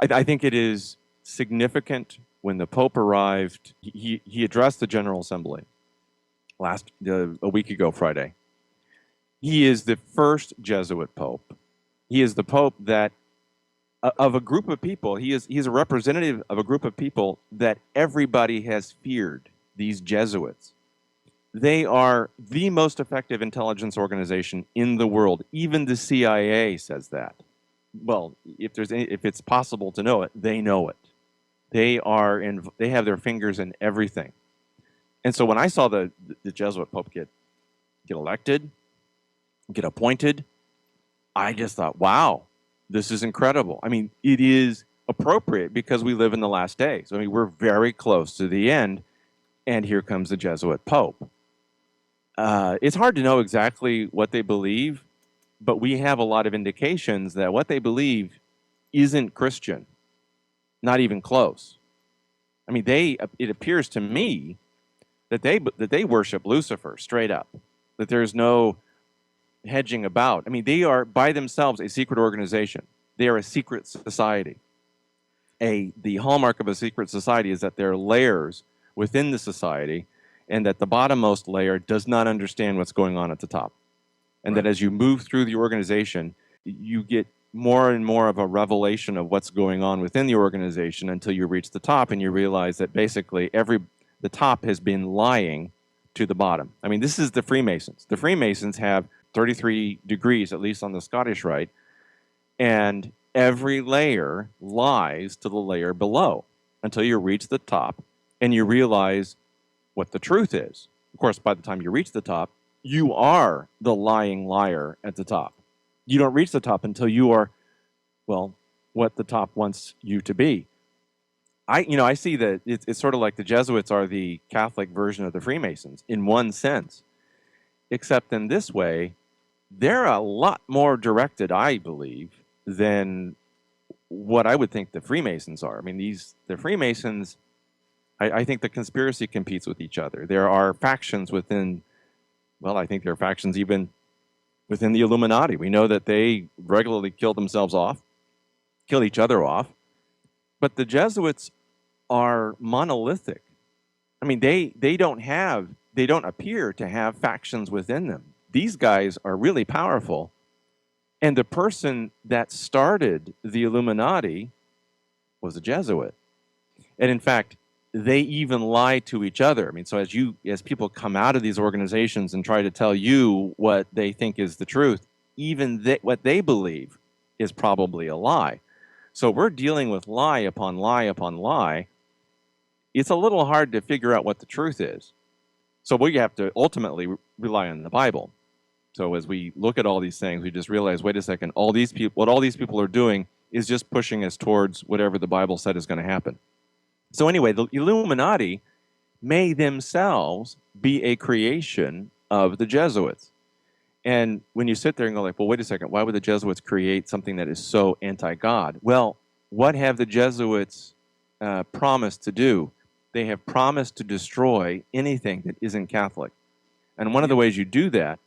I think it is significant. When the Pope arrived, he addressed the General Assembly a week ago Friday. He is the first Jesuit Pope. He is the Pope that of a group of people. He's a representative of a group of people that everybody has feared. These Jesuits. They are the most effective intelligence organization in the world. Even the CIA says that. Well, if it's possible to know it, they know it. They have their fingers in everything. And so when I saw the Jesuit Pope get elected, get appointed, I just thought, wow, this is incredible. I mean, it is appropriate because we live in the last days. I mean, we're very close to the end, and here comes the Jesuit Pope. It's hard to know exactly what they believe, but we have a lot of indications that what they believe isn't Christian, not even close. I mean, it appears to me that they worship Lucifer straight up, that there's no hedging about. I mean, they are by themselves a secret organization. They are a secret society. The hallmark of a secret society is that there are layers within the society, and that the bottommost layer does not understand what's going on at the top. And that as you move through the organization, you get more and more of a revelation of what's going on within the organization until you reach the top and you realize that basically the top has been lying to the bottom. I mean, this is the Freemasons. The Freemasons have 33 degrees, at least on the Scottish Rite, and every layer lies to the layer below until you reach the top and you realize what the truth is. Of course, by the time you reach the top, you are the lying liar at the top. You don't reach the top until you are, well, what the top wants you to be. I see that it's sort of like the Jesuits are the Catholic version of the Freemasons in one sense, except in this way, they're a lot more directed, I believe, than what I would think the Freemasons are. I mean, the Freemasons, I think the conspiracy competes with each other. There are factions within, well, I think there are factions even within the Illuminati. We know that they regularly kill themselves off, kill each other off. But the Jesuits are monolithic. I mean, they don't appear to have factions within them. These guys are really powerful. And the person that started the Illuminati was a Jesuit. And in fact, they even lie to each other. I mean, so as people come out of these organizations and try to tell you what they think is the truth, even what they believe is probably a lie. So we're dealing with lie upon lie upon lie. It's a little hard to figure out what the truth is. So we have to ultimately rely on the Bible. So as we look at all these things, we just realize, wait a second, what all these people are doing is just pushing us towards whatever the Bible said is going to happen. So anyway, the Illuminati may themselves be a creation of the Jesuits. And when you sit there and go like, well, wait a second, why would the Jesuits create something that is so anti-God? Well, what have the Jesuits promised to do? They have promised to destroy anything that isn't Catholic. And one of the ways you do that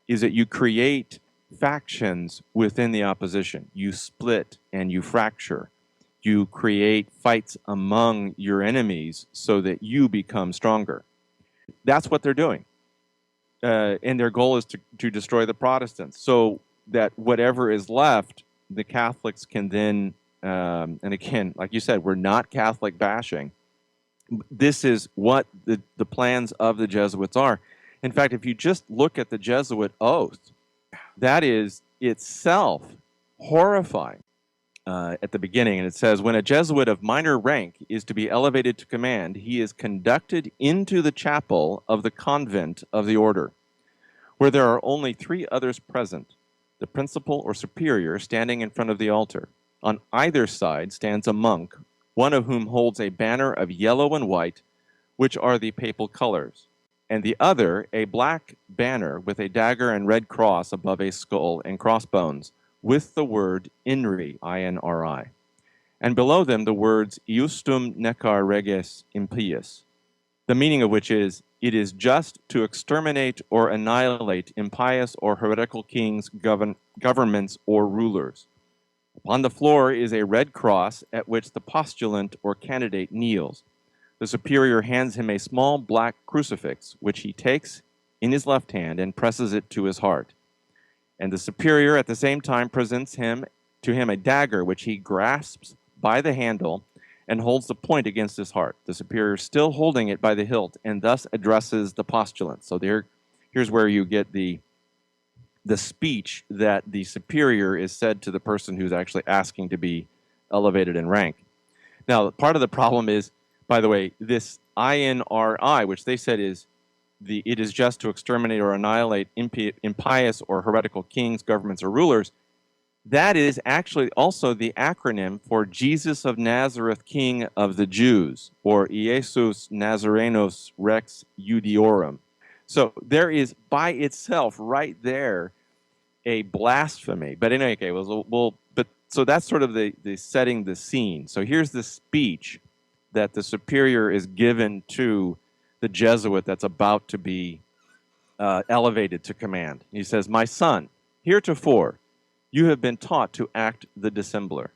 is that you create factions within the opposition. You split and you fracture. You create fights among your enemies so that you become stronger. That's what they're doing. And their goal is to destroy the Protestants so that whatever is left, the Catholics can then, and again, like you said, we're not Catholic bashing. This is what the plans of the Jesuits are. In fact, if you just look at the Jesuit oath, that is itself horrifying. At the beginning, and it says, when a Jesuit of minor rank is to be elevated to command, he is conducted into the chapel of the convent of the order, where there are only 3 others present, the principal or superior standing in front of the altar. On either side stands a monk, one of whom holds a banner of yellow and white, which are the papal colors, and the other a black banner with a dagger and red cross above a skull and crossbones, with the word INRI, I-N-R-I, and below them the words Iustum necar reges impius, the meaning of which is, it is just to exterminate or annihilate impious or heretical kings, governments, or rulers. On the floor is a red cross at which the postulant or candidate kneels. The superior hands him a small black crucifix, which he takes in his left hand and presses it to his heart. And the superior at the same time presents to him a dagger, which he grasps by the handle and holds the point against his heart. The superior still holding it by the hilt, and thus addresses the postulant. So here's where you get the speech that the superior is said to the person who's actually asking to be elevated in rank. Now, part of the problem is, by the way, this INRI, which they said it is just to exterminate or annihilate impious or heretical kings, governments, or rulers. That is actually also the acronym for Jesus of Nazareth, King of the Jews, or Iesus Nazarenos Rex Judiorum. So there is by itself right there a blasphemy. But in any case, so that's sort of the setting the scene. So here's the speech that the superior is given to the Jesuit that's about to be elevated to command. He says, "My son, heretofore you have been taught to act the dissembler.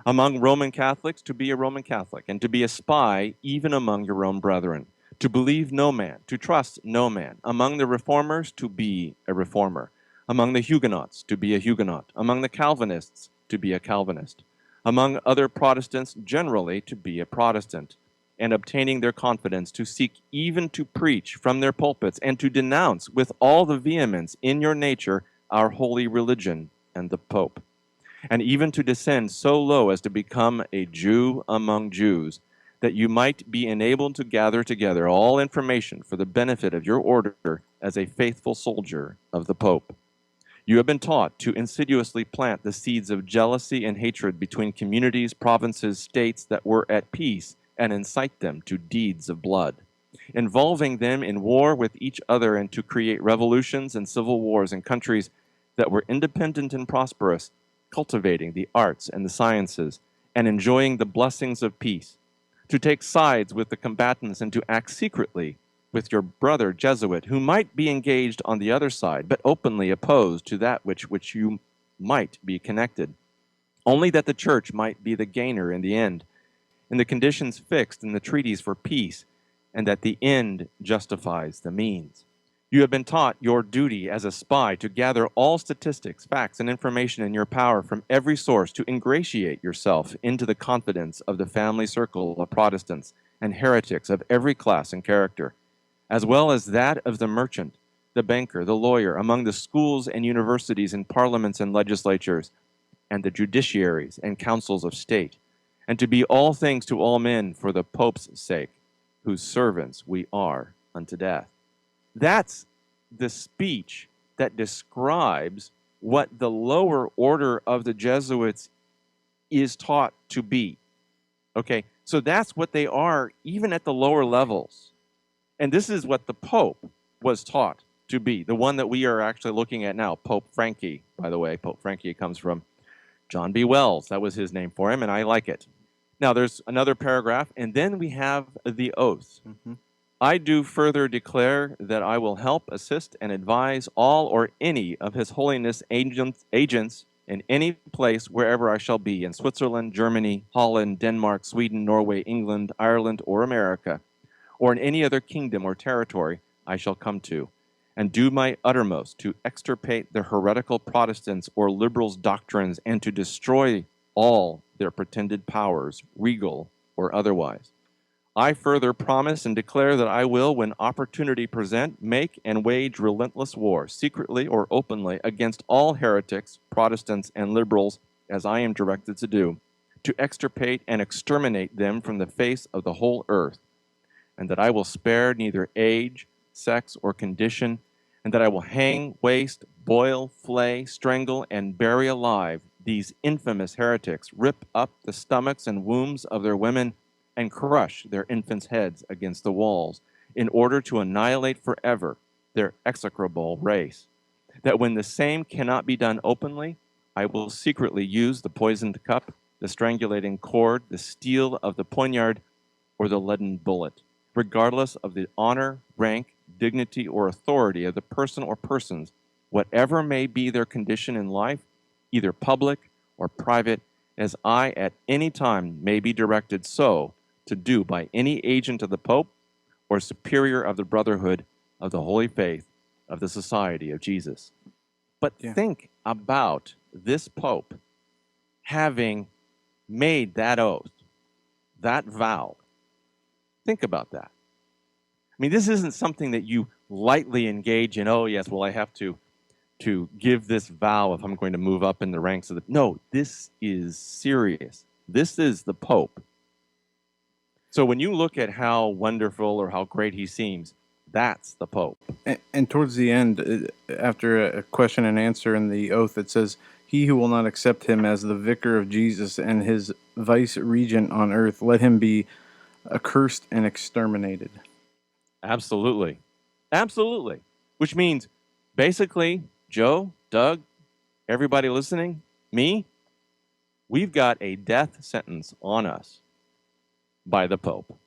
Among Roman Catholics, to be a Roman Catholic, and to be a spy even among your own brethren. To believe no man, to trust no man. Among the reformers, to be a reformer. Among the Huguenots, to be a Huguenot. Among the Calvinists, to be a Calvinist. Among other Protestants, generally, to be a Protestant. And obtaining their confidence, to seek even to preach from their pulpits, and to denounce with all the vehemence in your nature our holy religion and the Pope. And even to descend so low as to become a Jew among Jews, that you might be enabled to gather together all information for the benefit of your order as a faithful soldier of the Pope. You have been taught to insidiously plant the seeds of jealousy and hatred between communities, provinces, states that were at peace, and incite them to deeds of blood, involving them in war with each other, and to create revolutions and civil wars in countries that were independent and prosperous, cultivating the arts and the sciences, and enjoying the blessings of peace, to take sides with the combatants, and to act secretly with your brother Jesuit, who might be engaged on the other side, but openly opposed to that which you might be connected, only that the church might be the gainer in the end, in the conditions fixed in the treaties for peace, and that the end justifies the means. You have been taught your duty as a spy to gather all statistics, facts, and information in your power from every source, to ingratiate yourself into the confidence of the family circle of Protestants and heretics of every class and character, as well as that of the merchant, the banker, the lawyer, among the schools and universities and parliaments and legislatures, and the judiciaries and councils of state, and to be all things to all men for the Pope's sake, whose servants we are unto death." That's the speech that describes what the lower order of the Jesuits is taught to be. Okay, so that's what they are even at the lower levels. And this is what the Pope was taught to be, the one that we are actually looking at now, Pope Frankie, by the way. Pope Frankie comes from John B. Wells. That was his name for him, and I like it. Now, there's another paragraph, and then we have the oath. Mm-hmm. "I do further declare that I will help, assist, and advise all or any of His Holiness agents in any place wherever I shall be, in Switzerland, Germany, Holland, Denmark, Sweden, Norway, England, Ireland, or America, or in any other kingdom or territory I shall come to, and do my uttermost to extirpate the heretical Protestants or liberals' doctrines, and to destroy all their pretended powers, regal or otherwise. I further promise and declare that I will, when opportunity present, make and wage relentless war, secretly or openly, against all heretics, Protestants, and liberals, as I am directed to do, to extirpate and exterminate them from the face of the whole earth, and that I will spare neither age, sex, or condition, and that I will hang, waste, boil, flay, strangle, and bury alive these infamous heretics, rip up the stomachs and wombs of their women, and crush their infants' heads against the walls, in order to annihilate forever their execrable race. That when the same cannot be done openly, I will secretly use the poisoned cup, the strangulating cord, the steel of the poniard, or the leaden bullet, regardless of the honor, rank, dignity, or authority of the person or persons, whatever may be their condition in life, either public or private, as I at any time may be directed so to do by any agent of the Pope or superior of the Brotherhood of the Holy Faith of the Society of Jesus. But Yeah. think about this Pope having made that oath, that vow. Think about that. I mean, this isn't something that you lightly engage in. Oh, yes, well, I have to give this vow if I'm going to move up in the ranks of the. No, this is serious. This is the Pope. So when you look at how wonderful or how great he seems, that's the Pope. And towards the end, after a question and answer in the oath, it says, "He who will not accept him as the vicar of Jesus and his vice regent on earth, let him be accursed and exterminated." Absolutely. Absolutely. Which means basically, Joe, Doug, everybody listening, me, we've got a death sentence on us by the Pope.